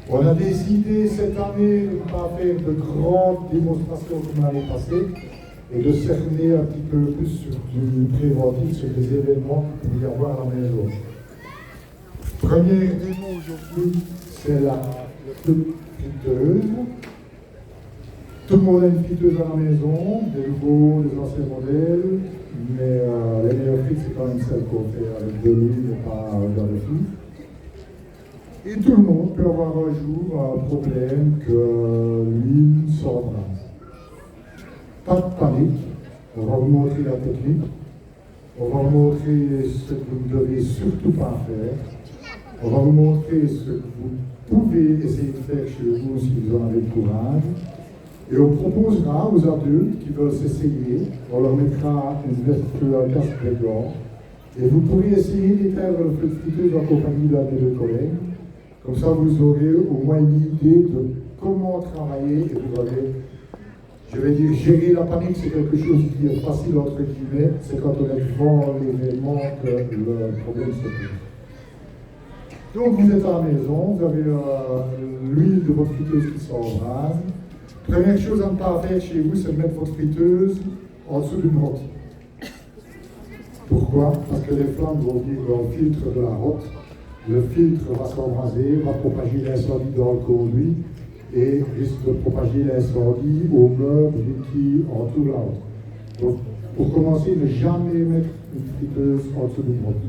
On a décidé cette année de ne pas faire de grandes démonstrations comme l'année passée et de cerner un petit peu plus sur du préventif, sur des événements qu'il peut y avoir à la maison. Première démo aujourd'hui, c'est la friteuse. Tout le monde a une friteuse à la maison, des nouveaux, des anciens modèles, mais les meilleures frites, c'est quand même celles qu'on fait avec de l'huile et pas dans le fou. Et tout le monde peut avoir un jour un problème que l'huile s'embrase. Pas de panique, on va vous montrer la technique, on va vous montrer ce que vous ne devez surtout pas faire, on va vous montrer ce que vous pouvez essayer de faire chez vous si vous en avez le courage, et on proposera aux adultes qui veulent s'essayer, on leur mettra une veste, un casque de gants, et vous pourrez essayer d'éteindre le feu de friteuse en compagnie d'un des deux collègues. Comme ça, vous aurez au moins une idée de comment travailler et vous allez, je vais dire, gérer la panique, c'est quelque chose qui est facile entre guillemets, c'est quand on est devant l'événement que le problème se pose. Donc vous êtes à la maison, vous avez l'huile de votre friteuse qui s'embrase. Première chose à ne pas faire chez vous, c'est de mettre votre friteuse en dessous d'une rotte. Pourquoi? Parce que les flammes vont venir dans le filtre de la rotte. Le filtre va s'embraser, va propager l'incendie dans le conduit et risque de propager l'incendie aux meubles qui entourent la route. Donc, pour commencer, ne jamais mettre une friteuse en dessous d'une route.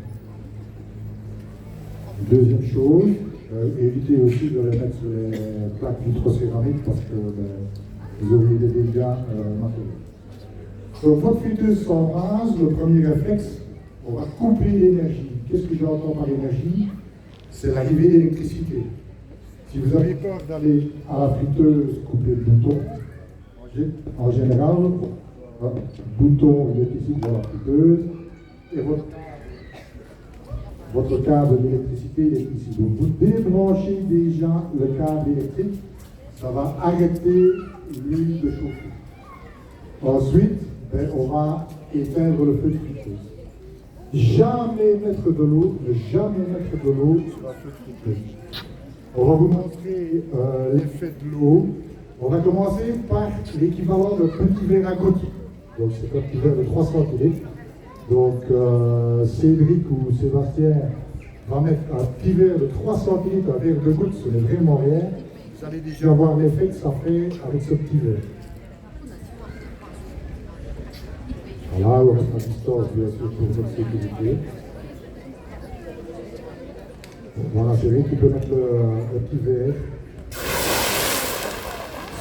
Deuxième chose, évitez aussi de les mettre sur les plaques vitrocéramiques parce que vous auriez des dégâts matériels. Donc, votre friteuse s'embrase, le premier réflexe, on va couper l'énergie. Qu'est-ce que j'entends par l'énergie? C'est l'arrivée d'électricité. Si vous avez peur d'aller à la friteuse couper le bouton, en général, bouton électrique dans la friteuse, et votre câble d'électricité il est ici. Donc vous débranchez déjà le câble électrique, ça va arrêter l'huile de chauffer. Ensuite, on va éteindre le feu de friteuse. Jamais mettre de l'eau, ne jamais mettre de l'eau sur la feu de friteuse. On va vous montrer l'effet de l'eau. On va commencer par l'équivalent d'un petit verre à gouttes. Donc c'est un petit verre de 3 centilitres. Donc Cédric ou Sébastien va mettre un petit verre de 3 centilitres, un verre de gouttes, ce n'est vraiment rien. Vous allez déjà voir l'effet que ça fait avec ce petit verre. Voilà, on reste à distance, bien sûr, pour votre sécurité. Voilà, c'est lui qui peut mettre le petit verre.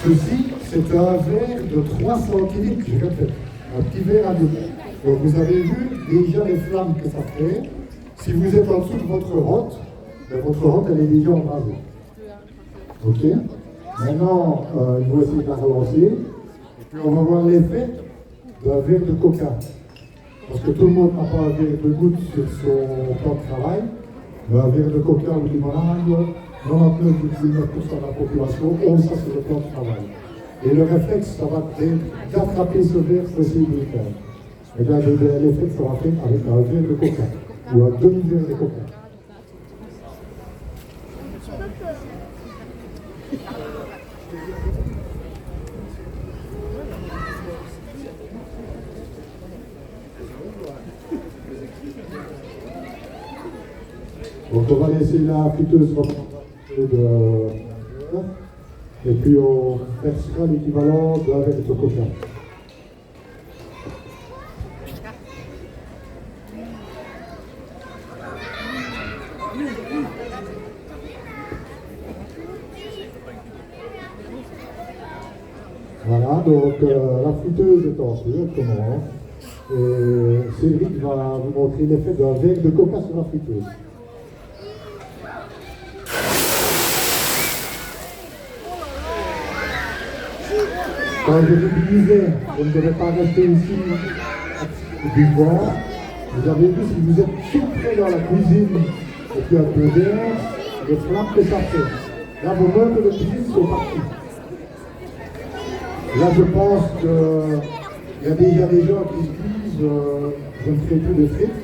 Ceci, c'est un verre de 3 centilitres, je répète, un petit verre à deux. Donc vous avez vu déjà les flammes que ça fait. Si vous êtes en dessous de votre rotte, votre rotte, elle est déjà embrasée. Ok? Maintenant, il faut essayer de la relancer. Et puis on va voir l'effet d'un verre de coca. Parce que tout le monde n'a pas un verre de goutte sur son temps de travail. Mais un verre de coca ou de limonade, 99,9% de la population ont ça sur le temps de travail. Et le réflexe, ça va être d'attraper ce verre pour essayer de le faire. Regardez l'effet que ça va faire avec un verre de coca ou un demi-verre de coca. Donc on va laisser la friteuse et puis on versera l'équivalent d'un verre de coca. Voilà, donc la friteuse est en feu, elle commence. Et Cédric va vous montrer l'effet d'un verre de coca sur la friteuse. Quand je vous disais, vous ne devez pas rester ici du bois. Vous avez vu, si vous êtes tout près dans la cuisine et puis un peu d'air, les flammes que ça fait. Là, vos meubles de cuisine sont partis. Là, je pense qu'il y a déjà des gens qui se disent je ne ferai plus de frites,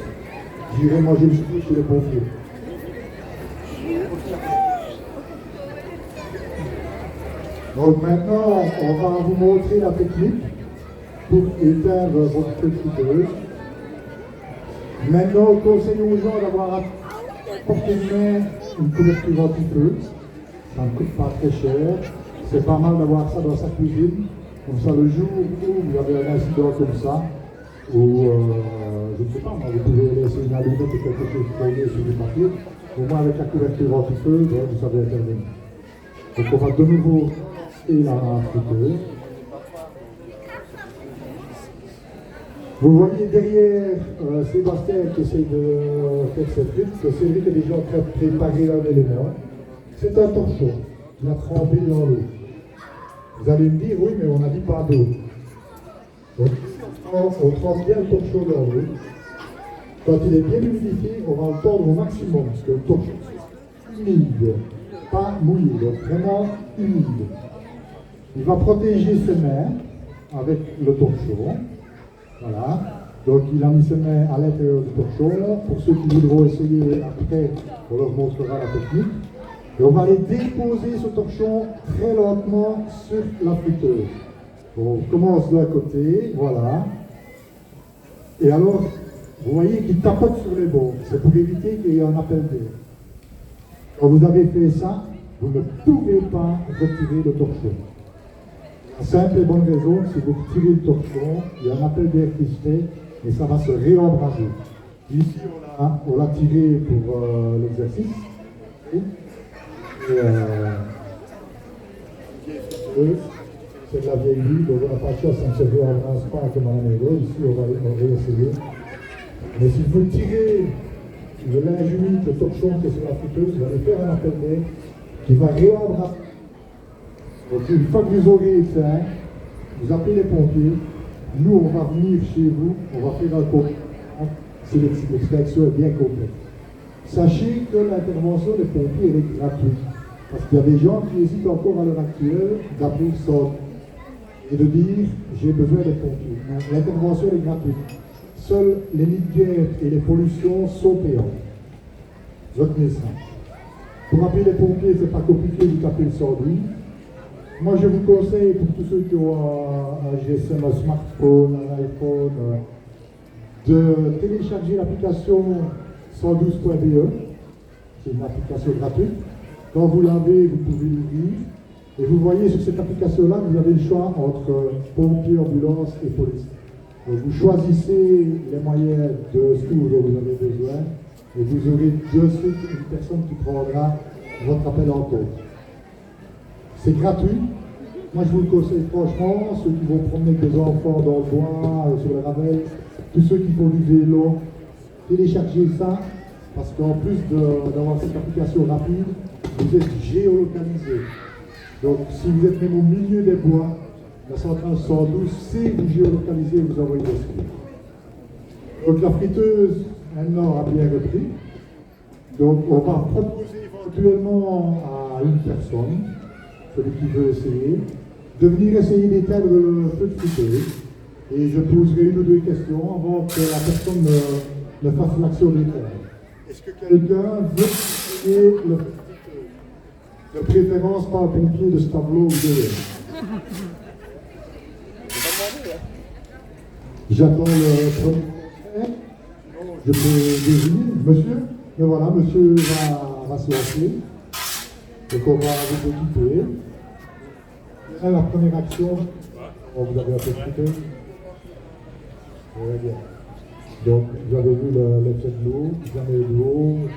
j'irai manger le frites chez les pompiers. Donc maintenant, on va vous montrer la technique pour éteindre votre friteuse. Maintenant, on conseille aux gens d'avoir à portée de main une couverture anti-feu. Ça ne coûte pas très cher. C'est pas mal d'avoir ça dans sa cuisine. Comme ça, le jour où vous avez un incident comme ça, ou je ne sais pas, vous pouvez laisser une allumette ou quelque chose collé sur du papier. Au moins avec la couverture anti-feu, vous savez intervenir. Donc on va de nouveau et la friteuse. Vous voyez derrière Sébastien qui essaye de faire ses frites, que Cédric est déjà en train de préparer un élément. C'est un torchon. Il a trempé dans l'eau. Vous allez me dire, oui, mais on n'a dit pas d'eau. Donc, on trempe bien le torchon dans l'eau. Quand il est bien humidifié, on va le tordre au maximum, parce que le torchon, c'est humide, pas mouillé, donc vraiment humide. Il va protéger ses mains avec le torchon. Voilà. Donc il a mis ses mains à l'intérieur du torchon. Pour ceux qui voudront essayer après, on leur montrera la technique. Et on va aller déposer ce torchon très lentement sur la friteuse. On commence d'un côté, voilà. Et alors, vous voyez qu'il tapote sur les bords. C'est pour éviter qu'il y ait un appel d'air. Quand vous avez fait ça, vous ne pouvez pas retirer le torchon. La simple et bonne raison, si vous retirez le torchon, il y a un appel d'air qui se fait et ça va se réembraser. Ici, on l'a tiré pour l'exercice. C'est de la vieille vie, donc on n'a pas de chance, ça ne se réembrase pas comme à la maison. Ici, on va réessayer. Mais si vous tirez le linge humide, le torchon qui est sur la friteuse, vous allez faire un appel d'air qui va réembraser. Donc une fois que vous aurez éteint, vous appelez les pompiers, nous on va venir chez vous, on va faire un contrôle si l'extraction est bien complète. Sachez que l'intervention des pompiers elle est gratuite, parce qu'il y a des gens qui hésitent encore à l'heure actuelle d'appeler le centre et de dire j'ai besoin des pompiers. L'intervention est gratuite. Seuls les nids de guerre et les pollutions sont payants. Retenez ça. Pour appeler les pompiers, c'est pas compliqué, vous tapez le 112. Moi, je vous conseille, pour tous ceux qui ont un GSM, un smartphone, un iPhone, de télécharger l'application 112.be. C'est une application gratuite. Quand vous l'avez, vous pouvez l'ouvrir. Et vous voyez sur cette application-là, vous avez le choix entre pompiers, ambulance et police. Donc, vous choisissez les moyens de secours dont vous avez besoin et vous aurez de suite une personne qui prendra votre appel en compte. C'est gratuit. Moi, je vous le conseille franchement, ceux qui vont promener des enfants dans le bois, sur le Ravel, tous ceux qui font du vélo, téléchargez ça, parce qu'en plus d'avoir cette application rapide, vous êtes géolocalisé. Donc, si vous êtes même au milieu des bois, la centrale 112 sait vous géolocaliser et vous envoyer des secours. Donc, la friteuse, maintenant, a bien repris. Donc, on va proposer éventuellement à une personne, celui qui veut essayer, de venir essayer d'éteindre le feu de friteuse. Et je poserai une ou deux questions avant que la personne ne fasse l'action d'éteindre. Est-ce que quelqu'un veut essayer le feu de friteuse? De préférence par un pompier de ce tableau ou de l'air. J'attends le premier. Je peux désigner monsieur. Et voilà, monsieur va se lancer. Donc on va vous occuper. Et la première action, vous avez un peu de friteuse. Très bien. Donc vous avez vu l'effet de l'eau, jamais de l'eau.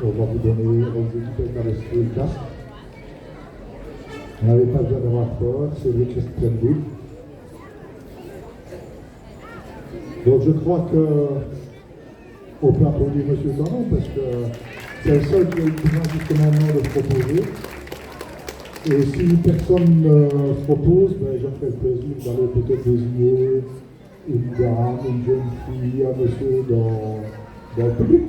On va vous donner, on va vous équiper avec le casque. Vous n'avez pas besoin d'avoir peur, c'est lui qui se prenne doute. Donc je crois qu'on peut applaudir monsieur quand même, parce que c'est le seul qui a eu besoin justement maintenant de se proposer. Et si personne ne se propose, ben, je me ferai le plaisir d'aller peut-être désigner une dame, une jeune fille, un monsieur dans le public.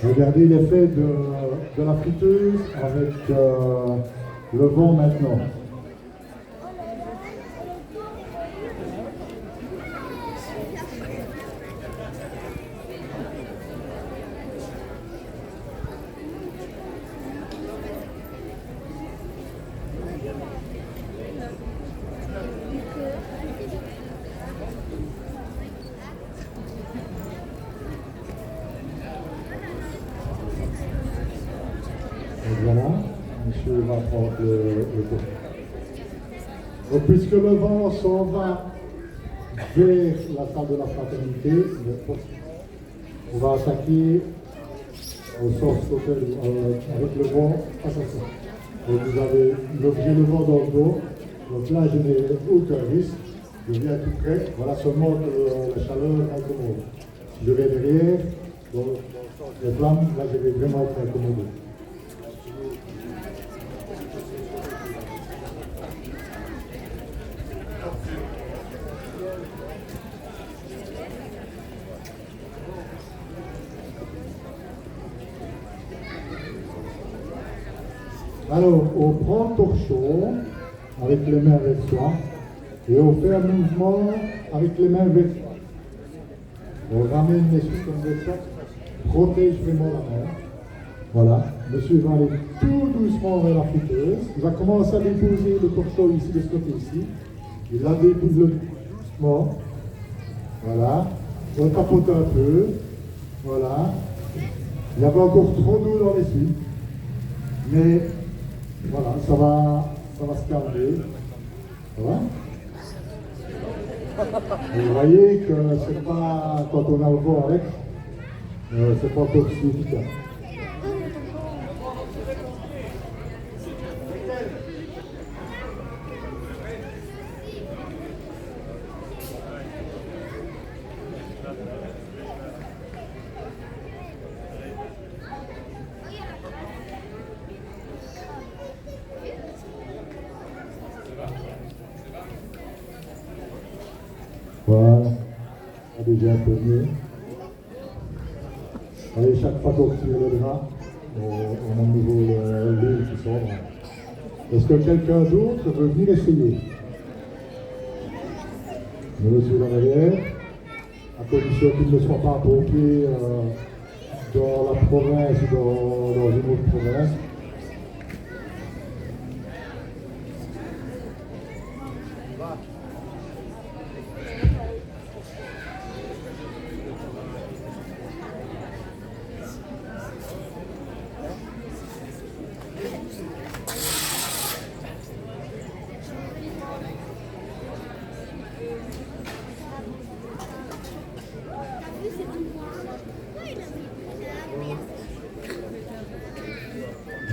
Regardez l'effet de la friteuse avec le vent maintenant. Voilà, monsieur va prendre le tour. Donc, puisque le vent s'en va vers la salle de la fraternité, on va attaquer au sens avec le vent face à ça. Donc vous avez j'ai le vent dans le dos, donc là je n'ai aucun risque, je viens tout près, voilà seulement que la chaleur incommode. Si je vais derrière, dans les flammes, là je vais vraiment être incommodé. Alors, on prend le torchon avec les mains vers soi et on fait un mouvement avec les mains vers soi. On ramène les choses comme ça, protège vraiment la main. Voilà, monsieur va aller tout doucement vers la friteuse. Il va commencer à déposer le torchon ici, de ce côté-ci. Il la dépose doucement. Voilà, on tapote un peu. Voilà. Il y avait encore trop d'eau dans les suites. Mais voilà, ça va se calmer. Ça va? Et vous voyez que c'est pas, quand on a le vent avec, c'est pas encore si efficace. Voilà, on a déjà un peu mieux. Allez, chaque fois qu'on tire le drap, on a de nouveau l'huile qui sort. Est-ce que quelqu'un d'autre veut venir essayer? Monsieur dans l'arrière, à condition qu'il ne soit pas pompier dans la province ou dans une autre province.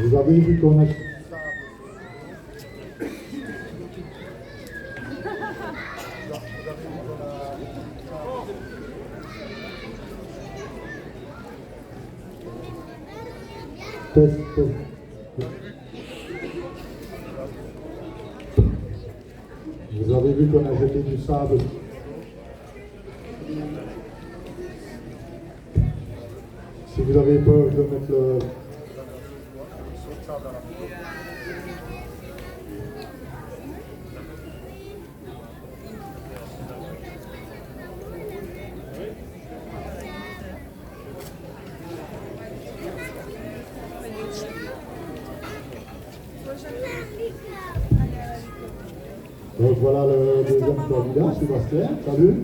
Vous avez vu qu'on a... Test. Vous avez vu qu'on a jeté du sable. Si vous avez peur de mettre le... Donc voilà le deuxième candidat, Sébastien. Salut.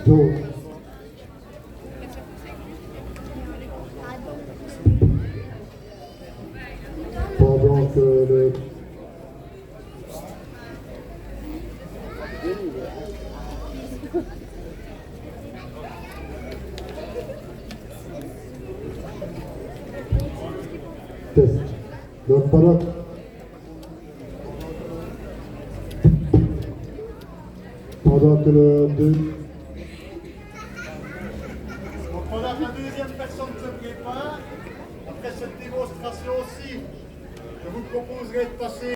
d'autres. Pendant que le test. Donc pendant que le deux. Donc pendant que la deuxième personne se prépare, après cette démonstration aussi, je vous proposerai de passer